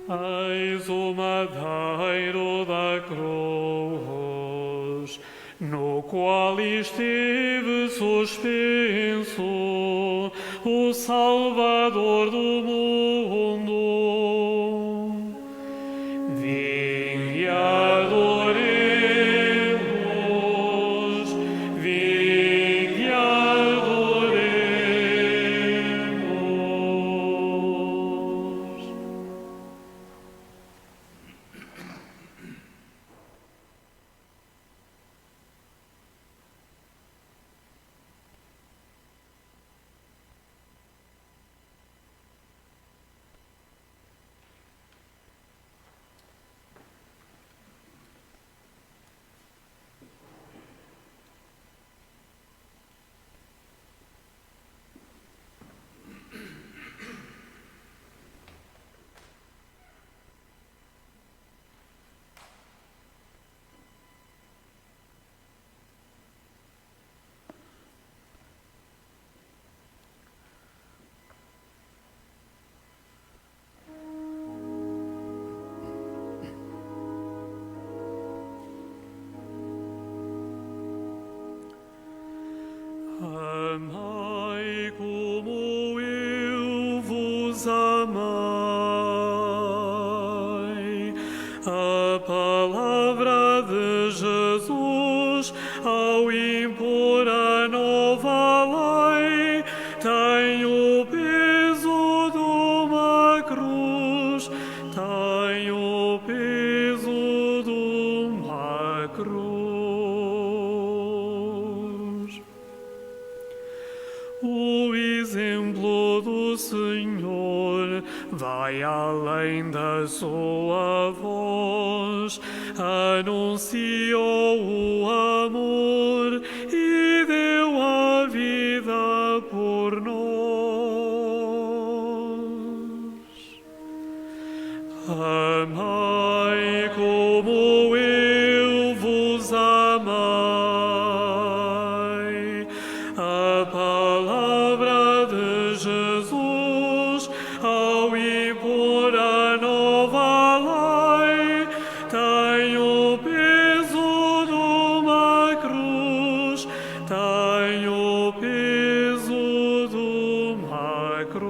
Eis o madeiro da cruz, no qual esteve suspenso o Salvador do mundo. Vinde, adoremos, vinde, adoremos. Amai como eu vos amai. A palavra de Jesus ao impor a nova lei tem o peso de uma cruz, tem o exemplo do Senhor vai além da sua voz, anunciou o amor e deu a vida por nós. Amai como eu vos amai. A palavra de Jesus ao impor a nova lei tem o peso de uma cruz, tem o peso de uma cruz.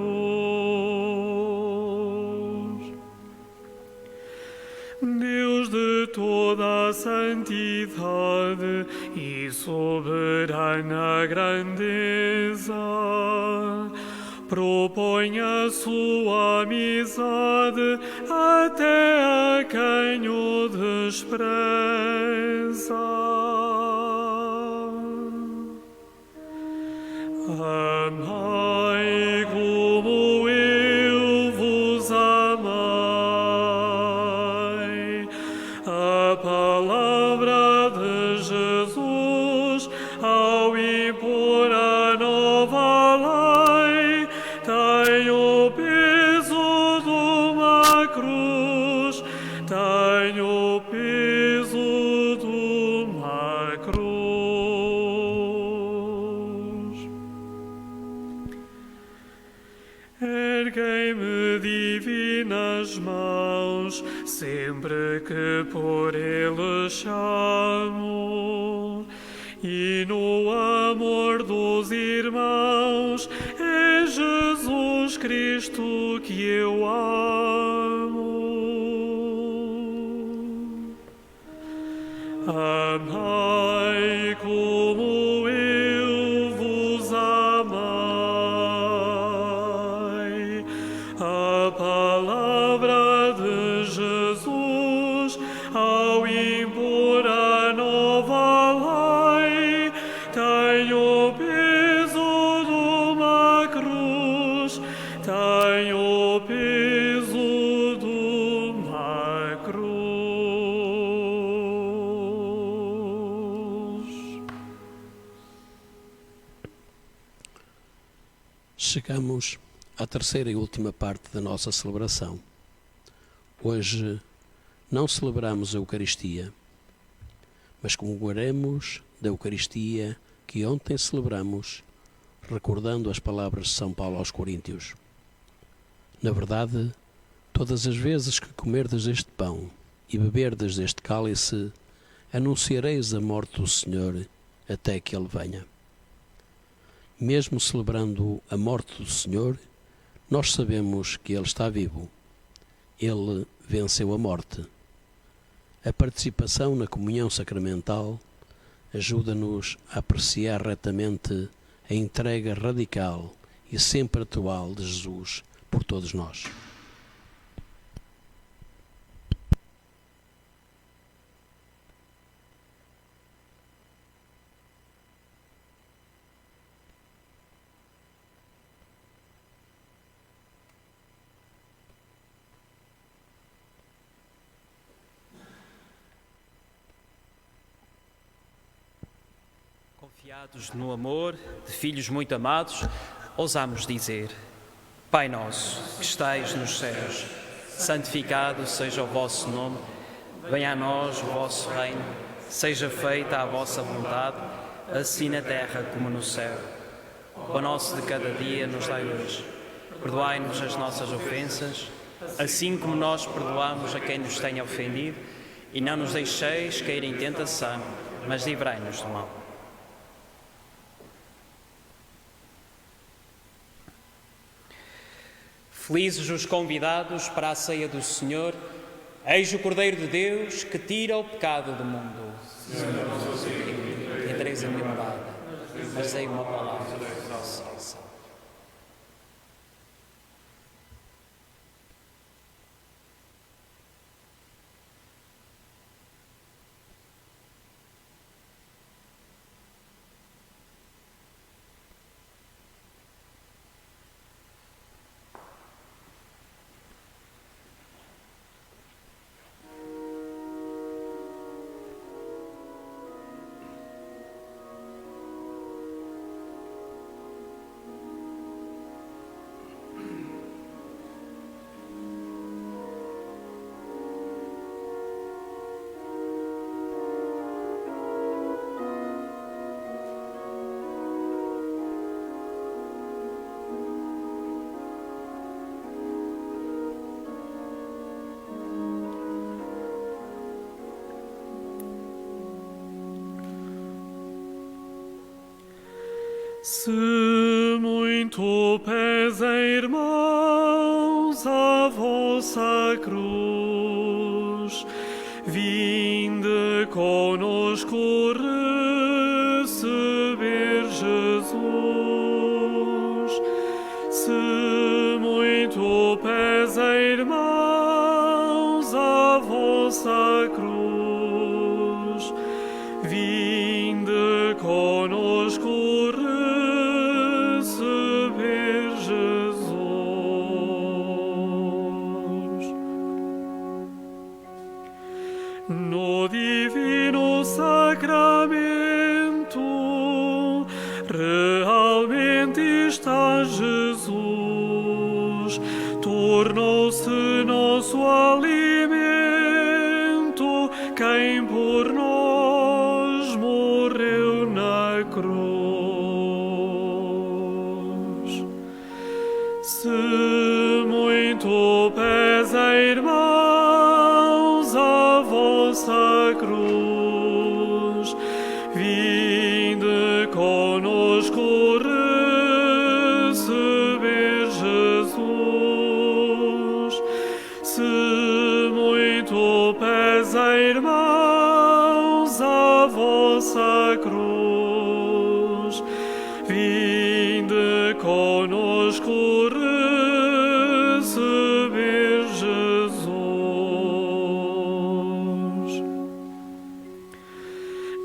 Deus de toda a santidade e soberana grandeza, propõe a sua amizade até a quem o despreza. Amai como eu vos amai. A palavra de Jesus ao impor a nova lei tem o peso de uma cruz, tem o peso de uma cruz. Erguei-me divinas mãos, sempre que por ele chamo, e no amor dos irmãos é Jesus Cristo que eu amo. Amai como eu vos amai. A palavra de Jesus ao impor a nova lei tem o peso de uma cruz, tem o peso de uma cruz. Chegamos à terceira e última parte da nossa celebração. Hoje não celebramos a Eucaristia, mas comemoramos da Eucaristia que ontem celebramos, recordando as palavras de São Paulo aos Coríntios. Na verdade, todas as vezes que comerdes este pão e beberdes deste cálice, anunciareis a morte do Senhor até que Ele venha. Mesmo celebrando a morte do Senhor, nós sabemos que Ele está vivo. Ele venceu a morte. A participação na comunhão sacramental ajuda-nos a apreciar retamente a entrega radical e sempre atual de Jesus por todos nós. Confiados no amor de filhos muito amados, ousamos dizer: Pai nosso, que estais nos céus, santificado seja o vosso nome, venha a nós o vosso reino, seja feita a vossa vontade, assim na terra como no céu. O pão nosso de cada dia nos dai hoje. Perdoai-nos as nossas ofensas, assim como nós perdoamos a quem nos tenha ofendido, e não nos deixeis cair em tentação, mas livrai-nos do mal. Felizes os convidados para a ceia do Senhor. Eis o Cordeiro de Deus que tira o pecado do mundo. Entreis a minha morada, mas dei uma palavra de vossa salvação. Se muito pesa, irmãos, a vossa cruz, vinde conosco receber Jesus. Se muito pesa, irmãos, a vossa cruz, vinde conosco receber Jesus. No divino sacramento realmente está Jesus, tornou-se nosso alimento, quem por nós morreu na cruz. Se muito pesa, irmãos, a vossa cruz, vinde conosco receber Jesus. Se muito pesa, irmãos, a vossa cruz, vinde conosco receber Jesus.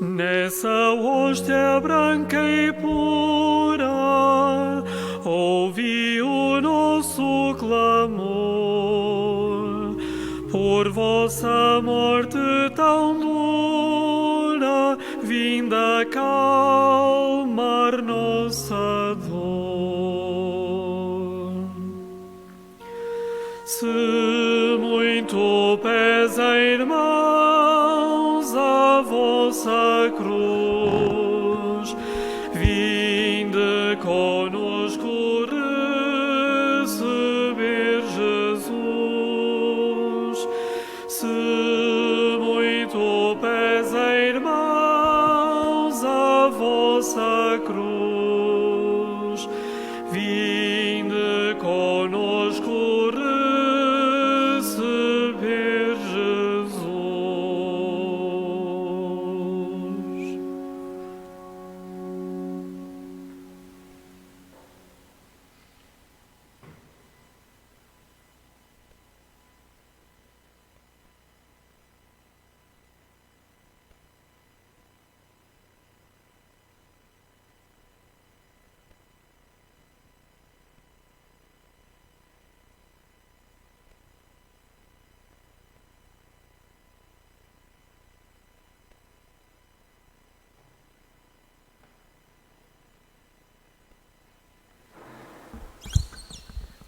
Nessa hóstia branca e pura, ouvi o nosso clamor, por vossa morte tão dura, vinda acalmar nossa dor. Se muito pesa, irmãos, a vossa cruz, vinde conosco receber Jesus. Se muito pesa, irmãos, a vossa cruz, vinde conosco receber Jesus.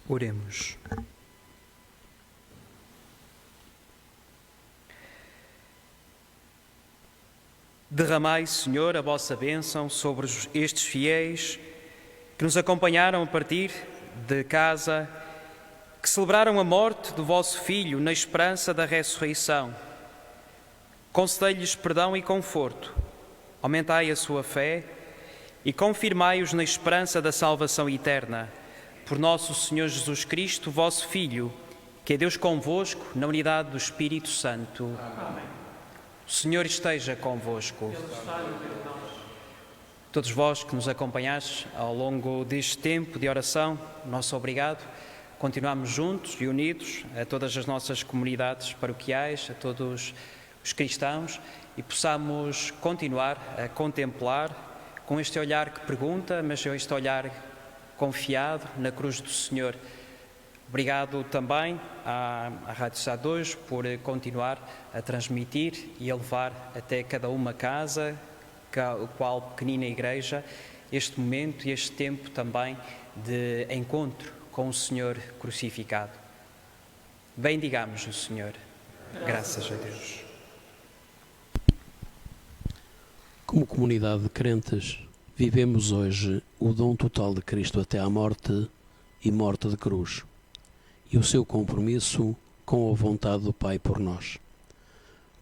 Oremos. Derramai, Senhor, a vossa bênção sobre estes fiéis que nos acompanharam a partir de casa, que celebraram a morte do vosso Filho na esperança da ressurreição. Concedei-lhes perdão e conforto, aumentai a sua fé e confirmai-os na esperança da salvação eterna. Por nosso Senhor Jesus Cristo, vosso Filho, que é Deus convosco, na unidade do Espírito Santo. Amém. O Senhor esteja convosco. Todos vós que nos acompanhastes ao longo deste tempo de oração, nosso obrigado. Continuamos juntos e unidos a todas as nossas comunidades paroquiais, a todos os cristãos, e possamos continuar a contemplar com este olhar que pergunta, mas este olhar confiado na cruz do Senhor. Obrigado também à Rádio Sá 2 por continuar a transmitir e a levar até cada uma casa, qual pequenina igreja, este momento e este tempo também de encontro com o Senhor crucificado. Bendigamos o Senhor. Graças a Deus. Como comunidade de crentes, vivemos hoje o dom total de Cristo até à morte e morte de cruz, e o seu compromisso com a vontade do Pai por nós.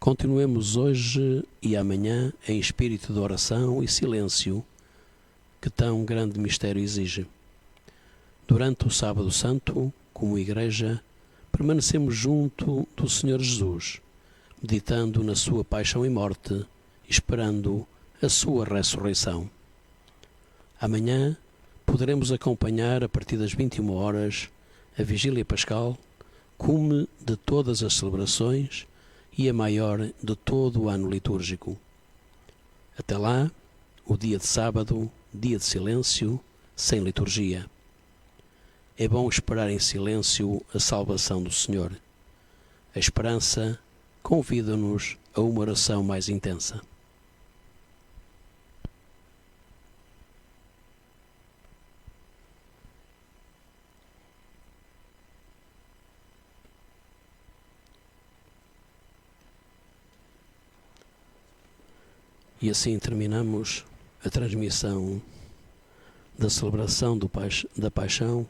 Continuemos hoje e amanhã em espírito de oração e silêncio, que tão grande mistério exige. Durante o Sábado Santo, como Igreja, permanecemos junto do Senhor Jesus, meditando na sua paixão e morte, esperando a sua ressurreição. Amanhã poderemos acompanhar, a partir das 21 horas, a Vigília Pascal, cume de todas as celebrações e a maior de todo o ano litúrgico. Até lá, o dia de sábado, dia de silêncio, sem liturgia. É bom esperar em silêncio a salvação do Senhor. A esperança convida-nos a uma oração mais intensa. E assim terminamos a transmissão da celebração da Paixão,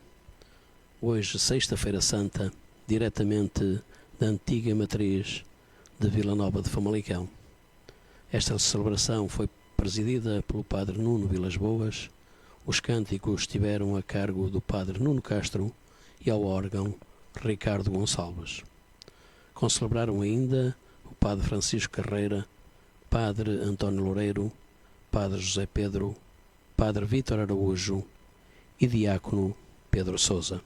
hoje, Sexta-feira Santa, diretamente da antiga matriz de Vila Nova de Famalicão. Esta celebração foi presidida pelo Padre Nuno Vilas Boas. Os cânticos estiveram a cargo do Padre Nuno Castro e ao órgão Ricardo Gonçalves. Concelebraram ainda o Padre Francisco Carreira, Padre António Loureiro, Padre José Pedro, Padre Vítor Araújo e Diácono Pedro Sousa.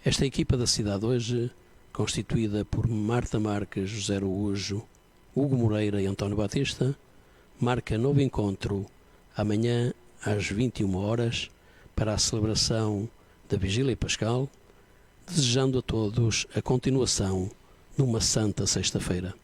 Esta equipa da cidade hoje, constituída por Marta Marques, José Araújo, Hugo Moreira e António Batista, marca novo encontro amanhã às 21 horas para a celebração da Vigília Pascal, desejando a todos a continuação numa santa sexta-feira.